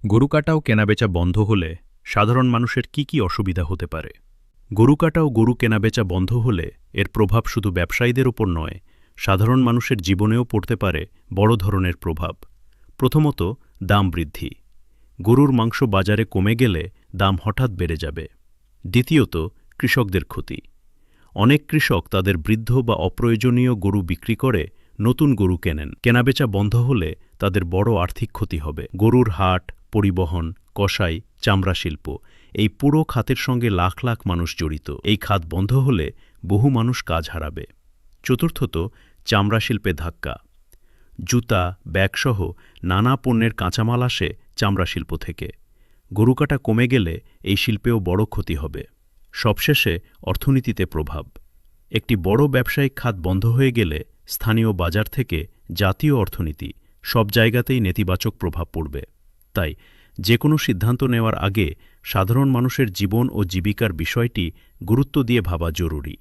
গরু কাটা ও কেনাবেচা বন্ধ হলে সাধারণ মানুষের কি অসুবিধা হতে পারে? গরু কাটা ও গরু কেনাবেচা বন্ধ হলে এর প্রভাব শুধু ব্যবসায়ীদের ওপর নয়, সাধারণ মানুষের জীবনেও পড়তে পারে বড় ধরনের প্রভাব। প্রথমত, দাম বৃদ্ধি। গরুর মাংস বাজারে কমে গেলে দাম হঠাৎ বেড়ে যাবে। দ্বিতীয়ত, কৃষকদের ক্ষতি। অনেক কৃষক তাদের বৃদ্ধ বা অপ্রয়োজনীয় গরু বিক্রি করে নতুন গরু কেনেন। কেনাবেচা বন্ধ হলে তাদের বড় আর্থিক ক্ষতি হবে। গরুর হাট, পরিবহন, কসাই, চামড়া শিল্প, এই পুরো খাতের সঙ্গে লাখ লাখ মানুষ জড়িত। এই খাত বন্ধ হলে বহু মানুষ কাজ হারাবে। চতুর্থত, চামড়া শিল্পে ধাক্কা। জুতা, ব্যাগসহ নানা পণ্যের কাঁচামাল আসে চামড়া শিল্প থেকে। গরু কাটা কমে গেলে এই শিল্পেও বড় ক্ষতি হবে। সবশেষে অর্থনীতিতে প্রভাব। একটি বড় ব্যবসায়িক খাত বন্ধ হয়ে গেলে স্থানীয় বাজার থেকে জাতীয় অর্থনীতি সব জায়গাতেই নেতিবাচক প্রভাব পড়বে। তাই যে কোনো সিদ্ধান্ত নেওয়ার আগে সাধারণ মানুষের জীবন ও জীবিকার বিষয়টি গুরুত্ব দিয়ে ভাবা জরুরি।